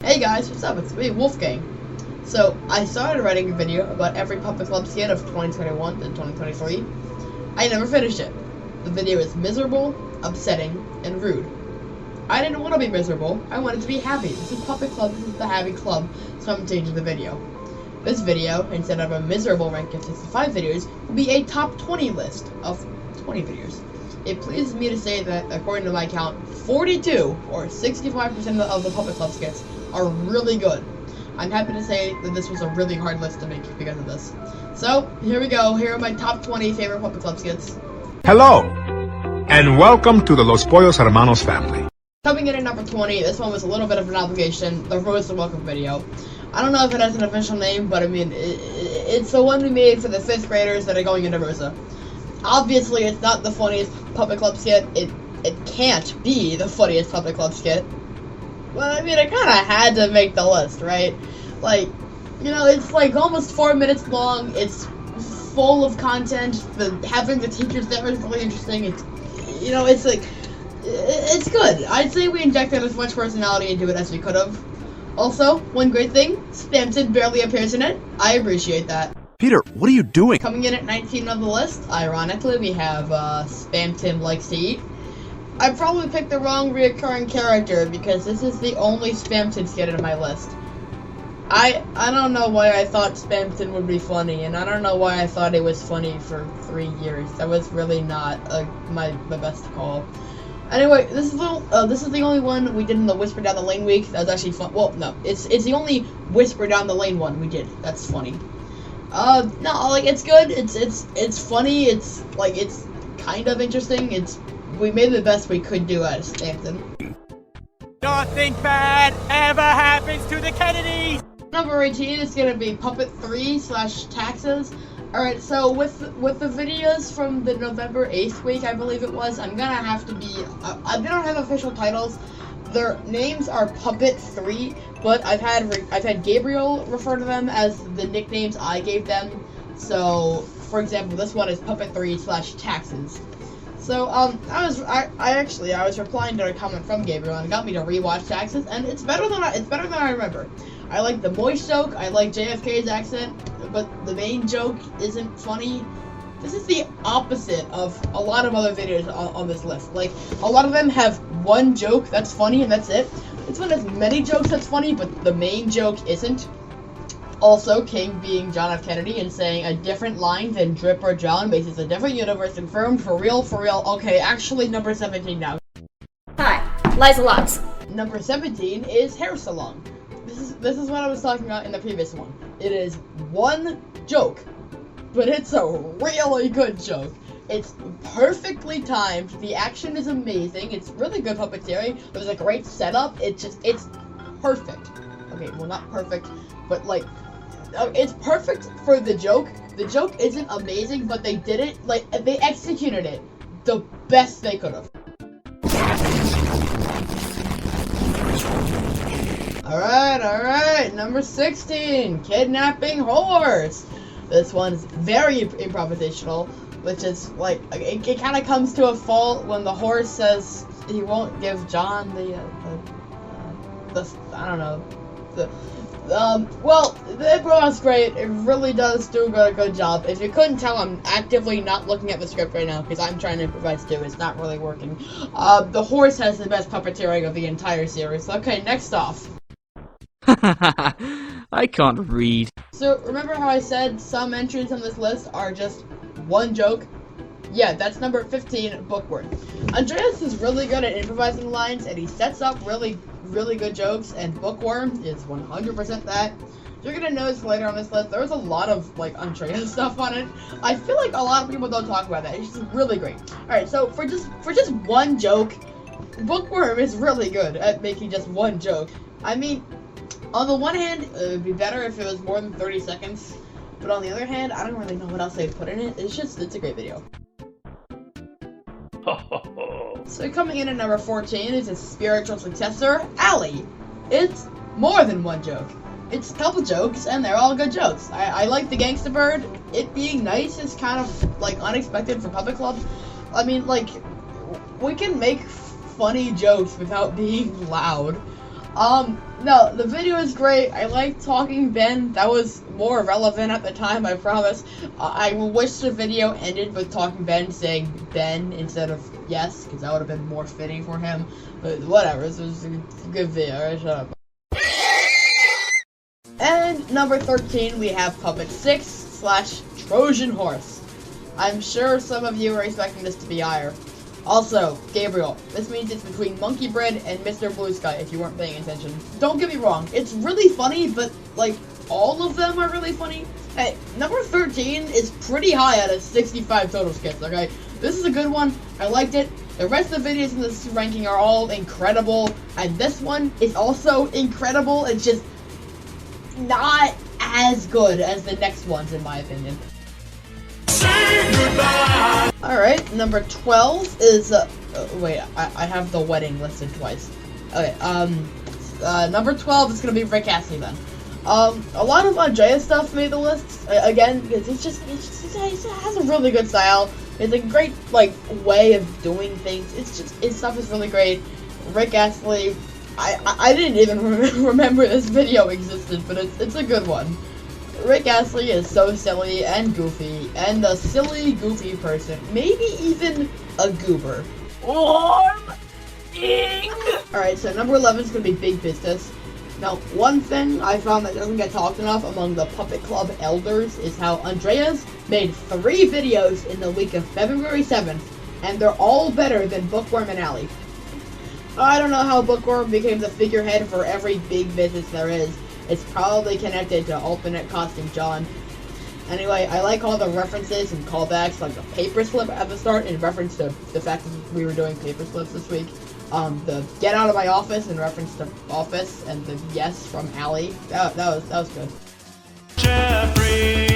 Hey guys, what's up? It's me, Wolfgang. So, I started writing a video about every Puppet Club skit of 2021 and 2023. I never finished it. The video is miserable, upsetting, and rude. I didn't want to be miserable, I wanted to be happy. This is Puppet Club, this is the happy club, so I'm changing the video. This video, instead of a miserable rank of 65 videos, will be a top 20 list of 20 videos. It pleases me to say that, according to my count, 42, or 65% of the Puppet Club skits, are really good. I'm happy to say that this was a really hard list to make because of this. So, here we go. Here are my top 20 favorite Puppet Club skits. Hello, and welcome to the Los Pollos Hermanos family. Coming in at number 20, this one was a little bit of an obligation, the Roast and Welcome video. I don't know if it has an official name, but I mean, it's the one we made for the 5th graders that are going into Rosa. Obviously, it's not the funniest Puppet Club skit. It can't be the funniest Puppet Club skit. Well, I mean, I kind of had to make the list, right? Like, you know, it's like almost 4 minutes long. It's full of content. Having the teachers there is really interesting. It's, you know, it's like, it's good. I'd say we injected as much personality into it as we could have. Also, one great thing, Spamton barely appears in it. I appreciate that. Peter, what are you doing? Coming in at 19 on the list, ironically, we have Spamton Likes to Eat. I probably picked the wrong reoccurring character because this is the only Spamton skit on my list. I don't know why I thought Spamton would be funny, and I don't know why I thought it was funny for 3 years. That was really not my best call. Anyway, this is the only one we did in the Whisper Down the Lane week. That was actually fun. Well, no, it's the only Whisper Down the Lane one we did. That's funny. No, like, it's good. It's funny. It's like, it's kind of interesting. We made the best we could do at Spamton. Nothing bad ever happens to the Kennedys! Number 18 is gonna be Puppet 3/Taxes. Alright, so with the videos from the November 8th week, I believe it was, I'm gonna have to be, they don't have official titles. Their names are Puppet 3, but I've had Gabriel refer to them as the nicknames I gave them. So, for example, this one is Puppet 3/Taxes. So, I was replying to a comment from Gabriel, and it got me to rewatch Taxes, and it's better than I remember. I like the moist joke, I like JFK's accent, but the main joke isn't funny. This is the opposite of a lot of other videos on this list. Like, a lot of them have one joke that's funny and that's it. This one has many jokes that's funny, but the main joke isn't. Also, King being John F. Kennedy and saying a different line than Drip or John makes it a different universe. Confirmed, for real, for real. Okay, actually, number 17 now. Hi, Liza Locks. Number 17 is Hair Salon. This is what I was talking about in the previous one. It is one joke, but it's a really good joke. It's perfectly timed. The action is amazing. It's really good puppeteering. There's a great setup. It's perfect. Okay, well, not perfect, but like, it's perfect for the joke. The joke isn't amazing, but they did it, like, they executed it the best they could have. Alright, number 16, Kidnapping Horse. This one's very improvisational, which is, like, it kind of comes to a fault when the horse says he won't give John well, the improv great. It really does do a good job. If you couldn't tell, I'm actively not looking at the script right now because I'm trying to improvise too. It's not really working. The horse has the best puppeteering of the entire series. Okay, next off. I can't read. So, remember how I said some entries on this list are just one joke? Yeah, that's number 15, Bookworm. Andreas is really good at improvising lines, and he sets up really good jokes, and Bookworm is 100% that. You're gonna notice later on this list, there's a lot of, like, Andreas stuff on it. I feel like a lot of people don't talk about that. It's just really great. Alright, so for just one joke, Bookworm is really good at making just one joke. I mean, on the one hand, it would be better if it was more than 30 seconds, but on the other hand, I don't really know what else they've put in it. It's a great video. So coming in at number 14 is his spiritual successor, Allie. It's more than one joke. It's a couple jokes, and they're all good jokes. I like the gangsta bird. It being nice is kind of, like, unexpected for Puppet Club. I mean, like, we can make funny jokes without being loud. No, the video is great. I like Talking Ben. That was more relevant at the time, I promise. I wish the video ended with Talking Ben saying Ben instead of yes, because that would have been more fitting for him. But whatever, this was a good video. Alright, shut up. And number 13, we have Puppet 6 / Trojan Horse. I'm sure some of you are expecting this to be higher. Also, Gabriel, this means it's between Monkey Bread and Mr. Blue Sky if you weren't paying attention. Don't get me wrong, it's really funny, but like all of them are really funny. Hey, number 13 is pretty high out of 65 total skits, okay? This is a good one, I liked it. The rest of the videos in this ranking are all incredible, and this one is also incredible. It's just not as good as the next ones, in my opinion. Alright, number 12 is, wait, I have the wedding listed twice. Okay, number 12 is gonna be Rick Astley then. A lot of Andrea's stuff made the list, again, because it has a really good style. It's a great, like, way of doing things. His stuff is really great. Rick Astley, I didn't even remember this video existed, but it's a good one. Rick Astley is so silly and goofy, and a silly, goofy person. Maybe even a goober. Alright, so number 11 is going to be Big Business. Now, one thing I found that doesn't get talked enough among the Puppet Club elders is how Andrea's made 3 videos in the week of February 7th, and they're all better than Bookworm and Astley. I don't know how Bookworm became the figurehead for every big business there is. It's probably connected to alternate costume John. Anyway, I like all the references and callbacks, like the paper slip at the start in reference to the fact that we were doing paper slips this week. The get out of my office in reference to Office, and the yes from Astley. That was good. Jeffrey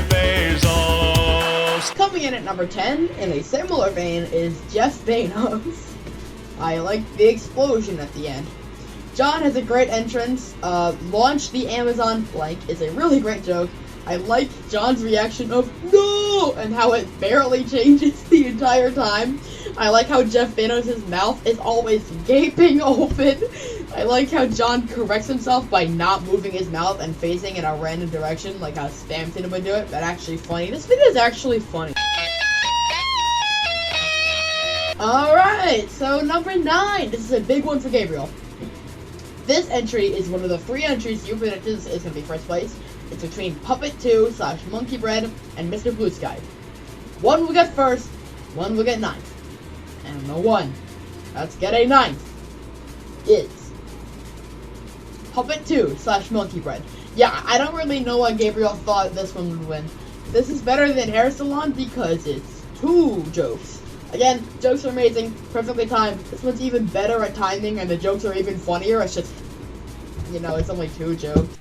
Bezos. Coming in at number 10, in a similar vein, is Jeff Thanos. I like the explosion at the end. John has a great entrance. Launch the Amazon blank is a really great joke. I like John's reaction of no and how it barely changes the entire time. I like how Jeff Thanos' mouth is always gaping open. I like how John corrects himself by not moving his mouth and facing in a random direction, like how Stampton would do it. But actually funny. This video is actually funny. Alright, so number 9. This is a big one for Gabriel. This entry is one of the 3 entries you predicted is going to be first place. It's between Puppet 2 / Monkey Bread and Mr. Blue Sky. One will get first, one will get 9th. And the one let's get a 9th is Puppet 2 / Monkey Bread. Yeah, I don't really know why Gabriel thought this one would win. This is better than Hair Salon because it's 2 jokes. Again, jokes are amazing, perfectly timed. This one's even better at timing, and the jokes are even funnier. It's just, you know, it's only 2 jokes.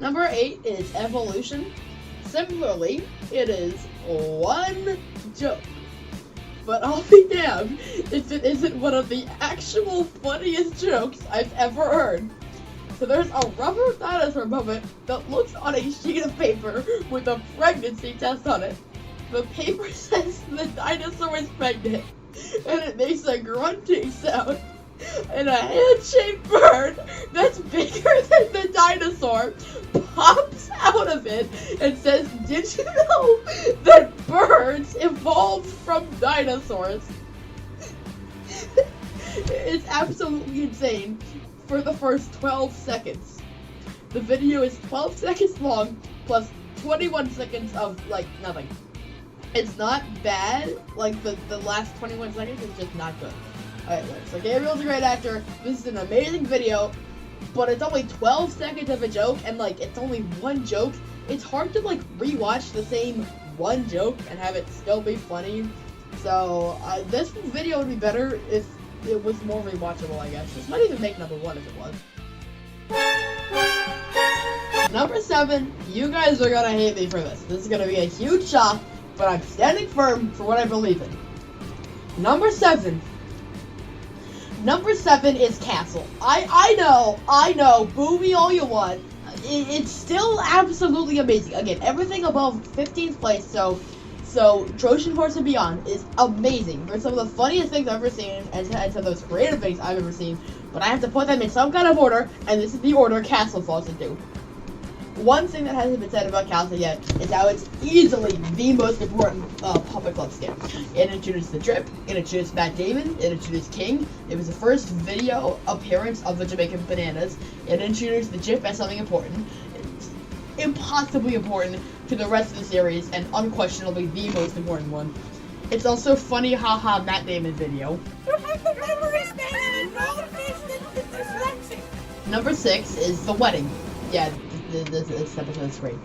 Number 8 is Evolution. Similarly, it is 1 joke. But I'll be damned if it isn't one of the actual funniest jokes I've ever heard. So there's a rubber dinosaur puppet that looks on a sheet of paper with a pregnancy test on it. The paper says the dinosaur is pregnant, and it makes a grunting sound. And a hand-shaped bird that's bigger than the dinosaur pops out of it and says, "Did you know that birds evolved from dinosaurs?" It's absolutely insane. For the first 12 seconds. The video is 12 seconds long, plus 21 seconds of, like, nothing. It's not bad, like, the last 21 seconds is just not good. Alright, so Gabriel's a great actor, this is an amazing video, but it's only 12 seconds of a joke, and, like, it's only 1 joke. It's hard to, like, rewatch the same 1 joke and have it still be funny. So, this video would be better if it was more rewatchable, I guess. This might even make number 1 if it was. Number 7, you guys are gonna hate me for this. This is gonna be a huge shock, but I'm standing firm for what I believe in. Number 7 is Castle. I know, boo me all you want. It's still absolutely amazing. Again, everything above 15th place, so So, Trojan Horse and Beyond is amazing. They're some of the funniest things I've ever seen, and some of the most creative things I've ever seen. But I have to put them in some kind of order, and this is the order Castle falls into. One thing that hasn't been said about Castle yet is how it's easily the most important Puppet Club skit. It introduced the Drip, it introduced Matt Damon, it introduced King. It was the first video appearance of the Jamaican Bananas. It introduced the Jip as something important. It's impossibly important to the rest of the series, and unquestionably the most important one. It's also funny, haha, Matt Damon video. Number 6 is The Wedding. Yeah, this episode is great.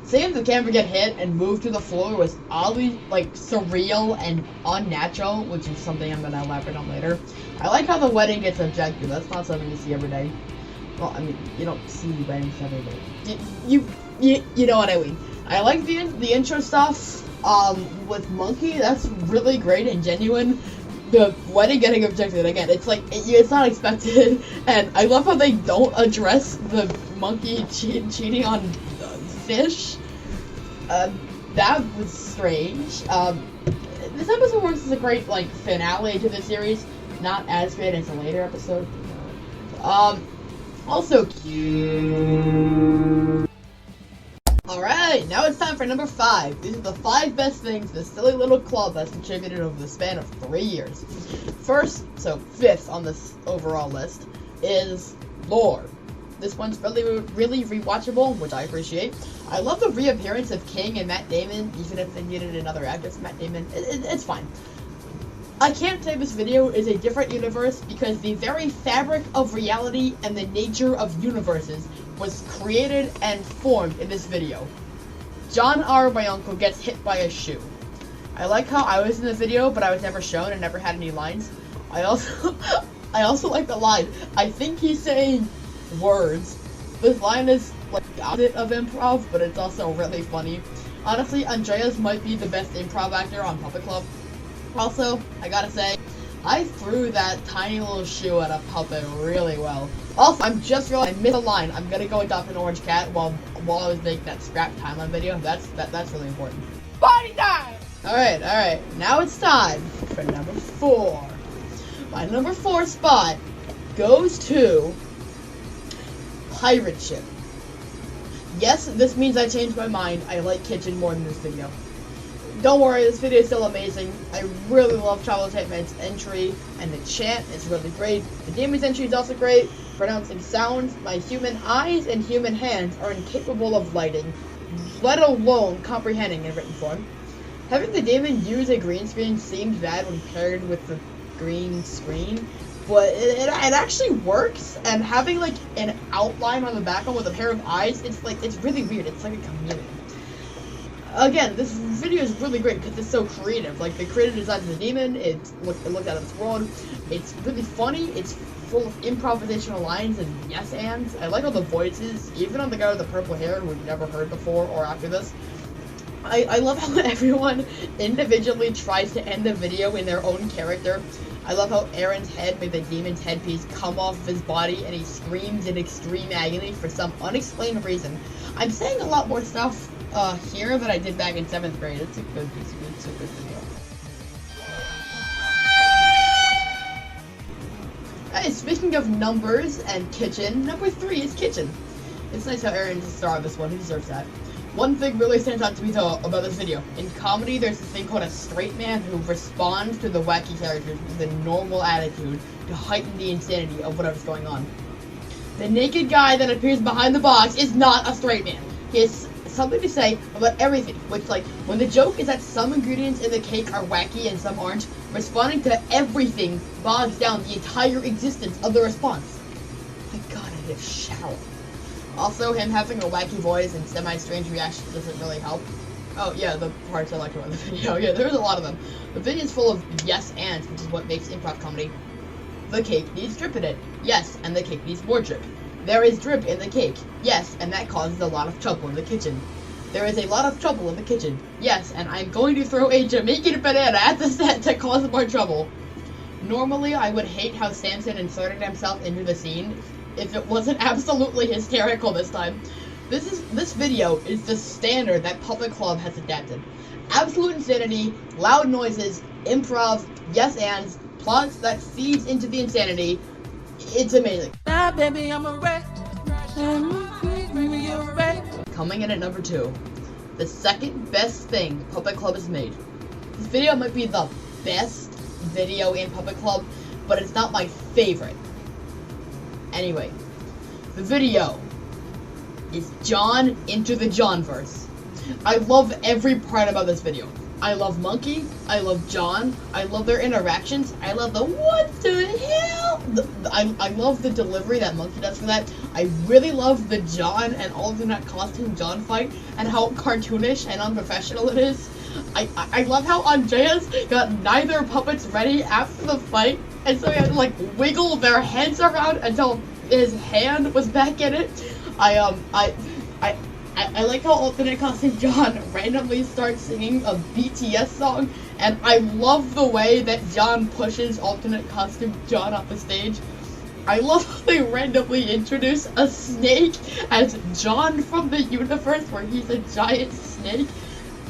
Seeing the camera get hit and move to the floor was oddly, surreal and unnatural, which is something I'm gonna elaborate on later. I like how the wedding gets objective. That's not something you see every day. Well, I mean, you don't see weddings every day. You know what I mean. I like the intro stuff, with Monkey. That's really great and genuine. The wedding getting objected again, it's not expected, and I love how they don't address the monkey cheating on fish. That was strange. This episode works as a great finale to the series, not as great as a later episode. Also cute. Alright, now it's time for number 5. These are the 5 best things this silly little club has contributed over the span of 3 years. First, so 5th on this overall list, is lore. This one's really rewatchable, which I appreciate. I love the reappearance of King and Matt Damon, even if they needed another actor for Matt Damon. It's fine. I can't say this video is a different universe because the very fabric of reality and the nature of universes was created and formed in this video. John R., my uncle, gets hit by a shoe. I like how I was in the video, but I was never shown and never had any lines. I also like the line. I think he's saying words. This line is the opposite of improv, but it's also really funny. Honestly, Andreas might be the best improv actor on Puppet Club. Also, I gotta say, I threw that tiny little shoe at a puppet really well. Also, I'm just realizing I missed a line. I'm gonna go adopt an orange cat while I was making that scrap timeline video. That's really important. Party time! Alright. Now it's time for number 4. My number 4 spot goes to Pirate Ship. Yes, this means I changed my mind. I like Kitchen more than this video. Don't worry, this video is still amazing. I really love Travel's Hitman's entry, and the chant is really great. The Demon's entry is also great. Pronouncing sounds, my human eyes and human hands are incapable of lighting, let alone comprehending in written form. Having the Demon use a green screen seems bad when paired with the green screen, but it actually works, and having an outline on the background with a pair of eyes, it's really weird. It's like a chameleon. Again, this video is really great because it's so creative. The creative design of the Demon, it looked out of this world. It's really funny. It's full of improvisational lines and yes ands. I like all the voices, even on the guy with the purple hair who we've never heard before or after this. I love how everyone individually tries to end the video in their own character. I love how Aaron's head made the Demon's headpiece come off of his body and he screams in extreme agony for some unexplained reason. I'm saying a lot more stuff here that I did back in 7th grade. It's a good video. Speaking of numbers and Kitchen, number 3 is Kitchen. It's nice how Aaron's the star of this one. He deserves that. One thing really stands out to me though about this video. In comedy, there's this thing called a straight man who responds to the wacky characters with a normal attitude to heighten the insanity of whatever's going on. The naked guy that appears behind the box is not a straight man. He has something to say about everything, which when the joke is that some ingredients in the cake are wacky and some aren't, responding to everything bogs down the entire existence of the response. My god, I need a shower. Also, him having a wacky voice and semi-strange reactions doesn't really help. Oh yeah, the parts I like about the video. Yeah, there's a lot of them. The video is full of yes ands, which is what makes improv comedy. The cake needs drip in it. Yes, and the cake needs more drip. There is drip in the cake. Yes, and that causes a lot of trouble in the kitchen. There is a lot of trouble in the kitchen. Yes, and I'm going to throw a Jamaican banana at the set to cause more trouble. Normally, I would hate how Samson inserted himself into the scene if it wasn't absolutely hysterical this time. This video is the standard that Puppet Club has adapted. Absolute insanity, loud noises, improv, yes ands, plots that feeds into the insanity. It's amazing. Now, baby, I'm a wreck. Coming in at number 2, the second best thing Puppet Club has made. This video might be the best video in Puppet Club, but it's not my favorite. Anyway, the video is John into the Johnverse. I love every part about this video. I love Monkey, I love John, I love their interactions, I love the what the hell, I love the delivery that Monkey does for that. I really love the John and alternate costume John fight, and how cartoonish and unprofessional it is. I love how Andreas got neither puppets ready after the fight, and so he had to like wiggle their heads around until his hand was back in it. I like how alternate costume John randomly starts singing a BTS song, and I love the way that John pushes alternate costume John off the stage. I love how they randomly introduce a snake as John from the universe where he's a giant snake.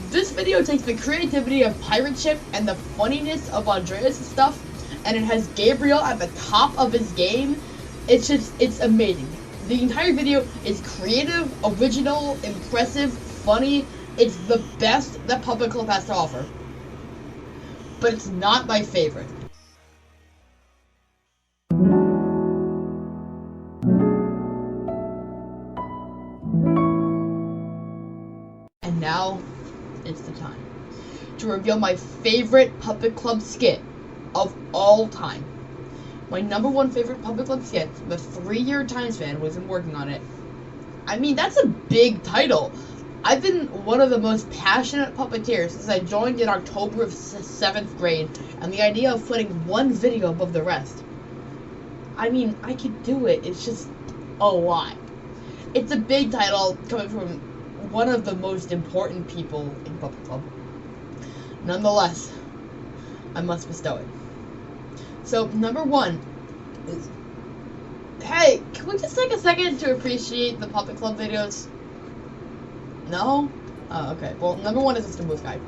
This video takes the creativity of Pirate Ship and the funniness of Andreas' stuff, and it has Gabriel at the top of his game. It's amazing. The entire video is creative, original, impressive, funny. It's the best that Puppet Club has to offer. But it's not my favorite. And now, it's the time to reveal my favorite Puppet Club skit of all time. My number 1 favorite Puppet Club skit, the 3-year time span we've been working on it. I mean, that's a big title. I've been one of the most passionate puppeteers since I joined in October of 7th grade, and the idea of putting one video above the rest. I mean, I could do it, it's just a lot. It's a big title coming from one of the most important people in Puppet Club. Nonetheless, I must bestow it. So, number 1 is, hey, can we just take a second to appreciate the Puppet Club videos? No? Oh, okay. Well, number 1 is Mr. Blue Sky.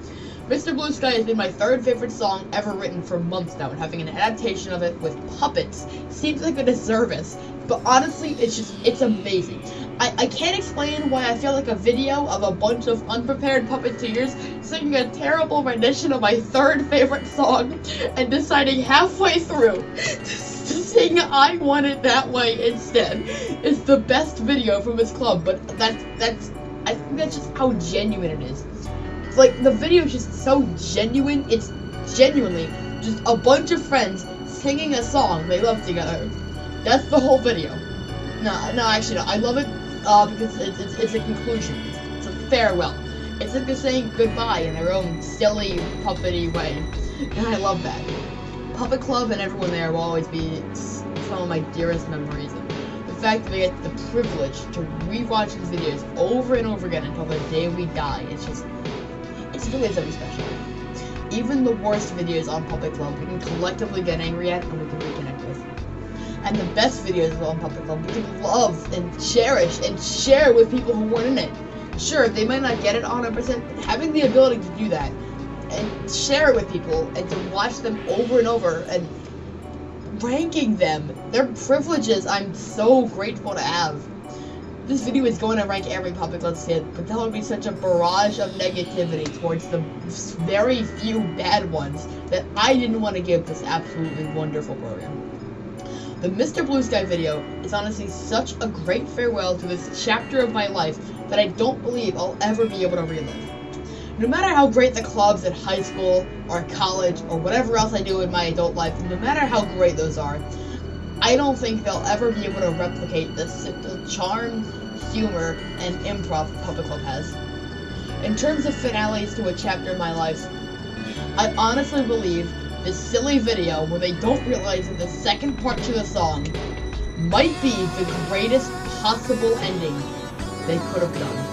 Mr. Blue Sky has been my 3rd favorite song ever written for months now, and having an adaptation of it with puppets seems like a disservice, but honestly, it's amazing. I can't explain why I feel like a video of a bunch of unprepared puppeteers singing a terrible rendition of my 3rd favorite song and deciding halfway through to sing I Want It That Way instead is the best video from this club, but I think that's just how genuine it is. It's like, the video is just so genuine, it's genuinely just a bunch of friends singing a song they love together. That's the whole video. No, actually, no. I love it because it's a conclusion. It's a farewell. It's like they're saying goodbye in their own silly, puppety way. And I love that. Puppet Club and everyone there will always be some of my dearest memories. And the fact that we get the privilege to rewatch these videos over and over again until the day we die, it's really something special. Even the worst videos on Puppet Club, we can collectively get angry at and we can reconnect with. And the best videos on Puppet Club we can love and cherish and share with people who weren't in it. Sure, they might not get it 100%, but having the ability to do that and share it with people and to watch them over and over and ranking them, their privileges I'm so grateful to have. This video is going to rank every Puppet Club skit, but that would be such a barrage of negativity towards the very few bad ones that I didn't want to give this absolutely wonderful program. The Mr. Blue Sky video is honestly such a great farewell to this chapter of my life that I don't believe I'll ever be able to relive. No matter how great the clubs at high school or college or whatever else I do in my adult life, no matter how great those are, I don't think they'll ever be able to replicate the simple charm, humor, and improv Puppet Club has. In terms of finales to a chapter in my life, I honestly believe this silly video where they don't realize that the second part to the song might be the greatest possible ending they could have done.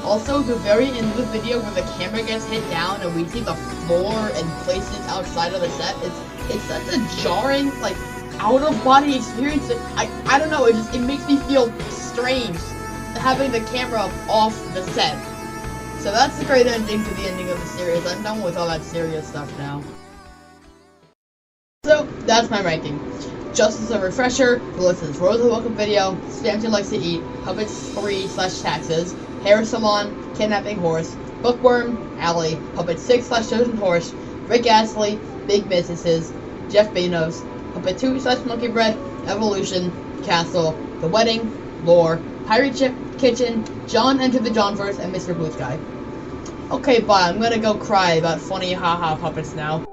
Also, the very end of the video where the camera gets hit down and we see the floor and places outside of the set, it's such a jarring, like, out-of-body experience that, I don't know, it makes me feel strange having the camera off the set. So that's the great ending to the ending of the series. I'm done with all that serious stuff now. So, that's my ranking. Just as a refresher, the list is Rosa Welcome Video, Spamton Likes to Eat, Puppets 3/Taxes, Hair Salon, Kidnapping Horse, Bookworm, Astley, Puppet 6/Trojan Horse, Rick Astley, Big Businesses, Jeff Bezos, Puppet 2/Monkey Bread, Evolution, Castle, The Wedding, Lore, Pirate Ship, Kitchen, John Enter the Johnverse, and Mr. Blue Sky. Okay, bye. I'm gonna go cry about funny haha puppets now.